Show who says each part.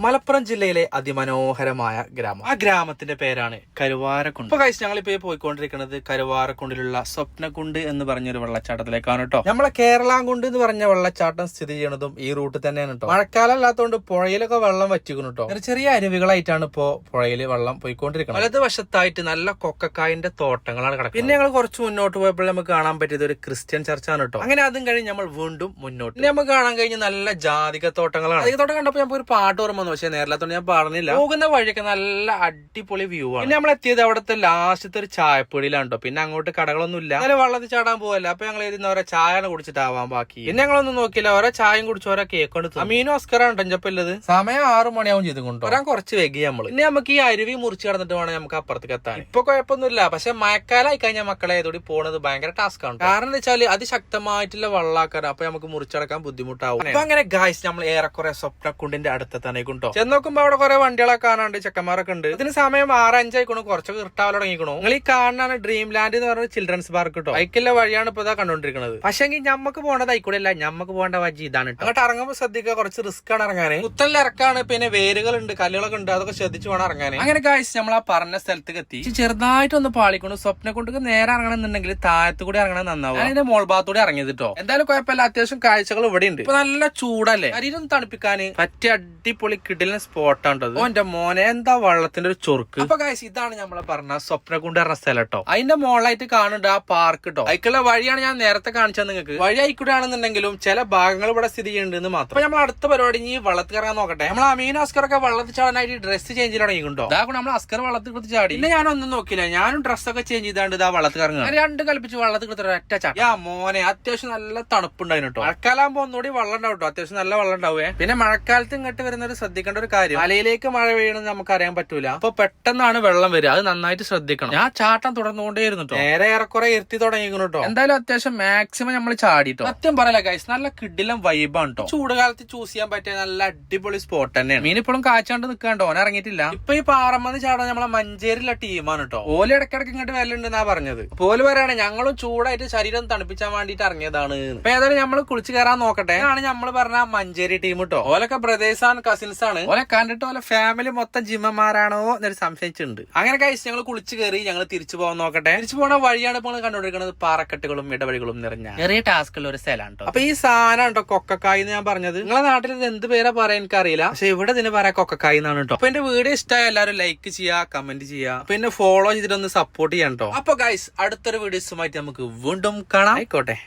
Speaker 1: മലപ്പുറം ജില്ലയിലെ അതിമനോഹരമായ ഗ്രാമം. ആ ഗ്രാമത്തിന്റെ പേരാണ് കരുവാരക്കുണ്ട്. ഇപ്പൊ കഴിച്ച് ഞങ്ങളിപ്പോ പോയിക്കൊണ്ടിരിക്കുന്നത് കരുവാരക്കുണ്ടിലുള്ള സ്വപ്നക്കുണ്ട് എന്ന് പറഞ്ഞൊരു വെള്ളച്ചാട്ടത്തിലേക്കാണ് കേട്ടോ. നമ്മളെ കേരളാംകുണ്ട് എന്ന് പറഞ്ഞ വെള്ളച്ചാട്ടം സ്ഥിതി ചെയ്യണതും ഈ റൂട്ട് തന്നെയാണ് കേട്ടോ. മഴക്കാലം അല്ലാത്തതുകൊണ്ട് പുഴയിലൊക്കെ വെള്ളം വറ്റിക്കുന്നു കേട്ടോ. ചെറിയ അരുവികളായിട്ടാണ് ഇപ്പോ പുഴയിൽ വെള്ളം പോയിക്കൊണ്ടിരിക്കുന്നത്. വലത് വശത്തായിട്ട് നല്ല കൊക്കക്കായിന്റെ തോട്ടങ്ങളാണ് കിടക്കുന്നത്. പിന്നെ ഞങ്ങൾ കുറച്ച് മുന്നോട്ട് പോയപ്പോൾ നമുക്ക് കാണാൻ പറ്റിയത് ഒരു ക്രിസ്ത്യൻ ചർച്ചാണ് കേട്ടോ. അങ്ങനെ അതും കഴിഞ്ഞ് നമ്മൾ വീണ്ടും മുന്നോട്ട്. പിന്നെ നമുക്ക് കാണാൻ കഴിഞ്ഞ നല്ല ജാതിക തോട്ടങ്ങളാണ്. ജാതിക തോട്ടം കണ്ടപ്പോൾ ഞാൻ ഒരു പാട്ട് ഓർമ്മ വന്നു, പക്ഷേ നേരത്തെ ഞാൻ പറഞ്ഞില്ല. പോകുന്ന വഴിയൊക്കെ നല്ല അടിപൊളി വ്യൂ ആണ്. പിന്നെ നമ്മൾ എത്തിയത് അവിടുത്തെ ലാസ്റ്റത്തെ ഒരു ചായപ്പൊടിയിലാണ് കേട്ടോ. പിന്നെ അങ്ങോട്ട് കടകളൊന്നും ഇല്ല. നല്ല വെള്ളത്തിൽ ചാടാൻ പോവല്ല. അപ്പൊ ഞങ്ങൾ ഇതിന് ഓരോ ചായ കുടിച്ചിട്ടാവാൻ ബാക്കി. പിന്നെ ഞങ്ങളൊന്നും നോക്കില്ല, ഓരോ ചായയും കുടിച്ച് ഓരോ കേക്ക് എടുത്തു. അമീനും അസ്കറാണ് ടഞ്ചപ്പല്ലത്. സമയം 6 മണിയാവും ചെയ്ത് കൊണ്ടു വരാൻ കുറച്ച് വെഗി നമ്മള്. പിന്നെ നമുക്ക് ഈ അരുവി മുറിച്ച് കടന്നിട്ട് വേണം നമുക്ക് അപ്പുറത്തേക്ക് എത്താൻ. ഇപ്പൊ കുഴപ്പമൊന്നുമില്ല, പക്ഷെ മഴക്കാലമായി കഴിഞ്ഞാൽ മക്കളെ ഏതോടി പോണത് ഭയങ്കര ടാസ്ക് ആണ്. കാരണം എന്താ വെച്ചാൽ അതിശക്തമായിട്ടുള്ള വെള്ളാക്കാരം. അപ്പൊ നമുക്ക് മുറിച്ചടക്കാൻ ബുദ്ധിമുട്ടാവും. അപ്പൊ അങ്ങനെ ഗായ്സ് നമ്മൾ ഏറെക്കുറെ സ്വപ്നക്കുണ്ടിന്റെ അടുത്തെത്താനേ കൊണ്ടോ. ചെന്ന് നോക്കുമ്പോ അവിടെ കുറെ വണ്ടികളൊക്കെ കാണാണ്ട്, ചെക്കന്മാരൊക്കെ ഉണ്ട്. ഇതിന് സമയം 6:05 ആയിക്കണു, കുറച്ചൊക്കെ ഇർട്ടാവൽ തുടങ്ങിക്കണു. നിങ്ങൾ ഈ കാണാനാണ് ഡ്രീം ലാൻഡ് എന്ന് പറഞ്ഞ ചിൽഡ്രൻസ് പാർക്ക് കേട്ടോ. ബൈക്കിലെ വഴിയാണ് ഇപ്പൊ ഇതാ കണ്ടോണ്ടിരിക്കുന്നത്. പക്ഷെങ്കിൽ ഞമ്മക്ക് പോകേണ്ടത് ആയിക്കൂടെ അല്ല, ഞമ്മക്ക് പോകേണ്ട വഴി ഇതാണ് കേട്ടോ. അങ്ങോട്ട് ഇറങ്ങുമ്പോൾ ശ്രദ്ധിക്കുക, കുറച്ച് റിസ്ക് ആണ് ഇറങ്ങാന്. കുത്തല്ല ഇറക്കാണ്, പിന്നെ വേരുകളുണ്ട്, കല്ലുകളൊക്കെ ഉണ്ട്, അതൊക്കെ ശ്രദ്ധിച്ചു വേണം ഇറങ്ങാൻ. അങ്ങനെ ഗായ്സ് നമ്മൾ ആ പറഞ്ഞ സ്ഥലത്തേക്ക് എത്തി. ചെറുതായിട്ടൊന്ന് പാളിക്കൊണ്ട് സ്വപ്നം കൊണ്ട് നേരെ ഇറങ്ങണമെന്നുണ്ടെങ്കിൽ താഴത്തു കൂടി ഇറങ്ങണം നന്നാവും. അതിന്റെ മോൾ ഭാഗത്തൂടെ ഇറങ്ങിയത് കേട്ടോ. എന്തായാലും കുഴപ്പമില്ല, അത്യാവശ്യം കാഴ്ചകൾ ഇവിടെ ഉണ്ട്. ഇപ്പൊ നല്ല ചൂടല്ലേ, ശരീരം തണുപ്പിക്കാൻ പറ്റിയ അടിപൊളി കിടിലൻ സ്പോട്ടാണ്. ഓന്റെ മോനെ എന്താ വെള്ളത്തിന്റെ ഒരു ചൊറുക്ക്. അപ്പൊ ഗായ്സ് ഇതാണ് നമ്മളെ പറഞ്ഞ സ്വപ്നക്കുണ്ട് പറഞ്ഞ സ്ഥലം കേട്ടോ. അതിന്റെ മോളായിട്ട് കാണുന്നുണ്ട് ആ പാർക്ക് കേട്ടോ. അതിക്കുള്ള വഴിയാണ് ഞാൻ നേരത്തെ കാണിച്ചത് നിങ്ങൾക്ക്. വഴി ആയിക്കൂടാണെന്നുണ്ടെങ്കിലും ചില ഭാഗങ്ങൾ ഇവിടെ സ്ഥിതി ചെയ്യുന്നുണ്ടെന്ന് മാത്രം. അപ്പൊ നമ്മൾ അടുത്ത പരിപാടി ഈ വെള്ളത്തിൽ ഇറങ്ങാൻ നോക്കട്ടെ. നമ്മൾ അമീനും അസ്കറൊക്കെ വെള്ളത്തിൽ ചാടാനായിട്ട് ഡ്രസ്സ് ചേഞ്ച് ചെയ്ത് തുടങ്ങിയിട്ടുണ്ടോ. അതാകും നമ്മൾ അസ്കർ വെള്ളത്തിൽ കൊടുത്ത് ചാടി. പിന്നെ ഞാനൊന്നും നോക്കില്ല, ഞാനും ഡ്രസ്സൊക്കെ ചേഞ്ച് ചെയ്താണ്ട് ഇതാ വെള്ളത്തിൽ ഇറങ്ങുക. രണ്ട് കൽപ്പിച്ച് വെള്ളത്തിൽ കൊടുത്ത ഒറ്റ ചാടി. ആ മോനെ അത്യാവശ്യം നല്ല തണുപ്പുണ്ടായിരുന്നു കേട്ടോ. മഴക്കാലാകുമ്പോ ഒന്നുകൂടി വെള്ളം ഉണ്ടാവും കേട്ടോ, അത്യാവശ്യം നല്ല വെള്ളം ഉണ്ടാവേ. പിന്നെ മഴക്കാലത്ത് ഇങ്ങോട്ട് വരുന്നവർ ശ്രദ്ധിക്കേണ്ട ഒരു കാര്യം, മലയിലേക്ക് മഴ പെയ്യണമെന്ന് നമുക്ക് അറിയാൻ പറ്റൂല. അപ്പൊ പെട്ടെന്നാണ് വെള്ളം വരിക, അത് നന്നായിട്ട് ശ്രദ്ധിക്കണം. ഞാൻ ചാട്ടം തുടർന്നുകൊണ്ടേയിരുന്നു കേട്ടോ. നേരെ ഏറെക്കുറെ ഇരുത്തി തുടങ്ങിയിരുന്നു കേട്ടോ. എന്തായാലും അത്യാവശ്യം മാക്സിമം നമ്മൾ ചാടിട്ടോ. സത്യം പറയല ഗൈസ്, നല്ല കിടിലം വൈബാണ് കേട്ടോ. ചൂടുകാലത്ത് ചൂസ് ചെയ്യാൻ പറ്റിയ നല്ല അടിപൊളി സ്പോട്ട് തന്നെയാണ്. മീൻ ഇപ്പോഴും കാച്ചാണ്ട് നിൽക്കാണ്ടോ, ഓൻ ഇറങ്ങിയിട്ടില്ല. ഇപ്പൊ ഈ പാറമ്മന്ന് ചാടാൻ നമ്മളെ മഞ്ചേരിയിലെ ടീമാണ് കേട്ടോ. ഓല് ഇടയ്ക്കിടയ്ക്ക് ഇങ്ങോട്ട് വരലുണ്ടെന്നാ പറഞ്ഞത്. ഓല് പറയാണ് ഞങ്ങളും ചൂടായിട്ട് ശരീരം തണുപ്പിച്ചാൻ വേണ്ടിട്ട് ഇറങ്ങിയതാണ്. അപ്പൊ ഏതായാലും നമ്മൾ കുളിച്ച് കയറാൻ നോക്കട്ടെ. ആണ് നമ്മൾ പറഞ്ഞ മഞ്ചേരി ടീം കേട്ടോ. ഓലൊക്കെ ബ്രദേഴ്സ് ആണ്, കസിൻസ് ആണ്. ഓലെ കണ്ടിട്ട് ഓലെ ഫാമിലി മൊത്തം ജിമ്മന്മാരാണോ എന്നൊരു സംശയിച്ചിട്ടുണ്ട്. അങ്ങനെ കഴിച്ച് ഞങ്ങൾ കുളിച്ച് കയറി ഞങ്ങൾ തിരിച്ചു പോകാൻ നോക്കട്ടെ. തിരിച്ചു പോണ വഴിയാണ് ഇപ്പോൾ കണ്ടുകൊണ്ടിരിക്കുന്നത്. പാറക്കെട്ടുകളും ഇടവഴികളും നിറഞ്ഞ ചെറിയ ടാസ്കുള്ള ഒരു സ്ഥലമാണ് കേട്ടോ. അപ്പൊ ഈ സാധനം കേട്ടോ കൊക്കക്കായി എന്ന് ഞാൻ പറഞ്ഞത്. നിങ്ങളെ നാട്ടിൽ ഇത് എന്ത് പേരാ പറയാൻ എനിക്കറിയില്ല, പക്ഷെ ഇവിടെ ഇതിന് പറയാ കൊക്കക്കായി എന്നാണ് കേട്ടോ. അപ്പൊ എന്റെ വീഡിയോ ഇഷ്ടമായ എല്ലാവരും ലൈക്ക് ചെയ്യുക, കമന്റ് ചെയ്യുക, പിന്നെ ഫോളോ ചെയ്തിട്ടൊന്ന് സപ്പോർട്ട് ചെയ്യാൻ കേട്ടോ. അപ്പൊ ഗൈസ് അടുത്തൊരു വീഡിയോസുമായിട്ട് നമുക്ക് വീണ്ടും കാണാം. ആയിക്കോട്ടെ.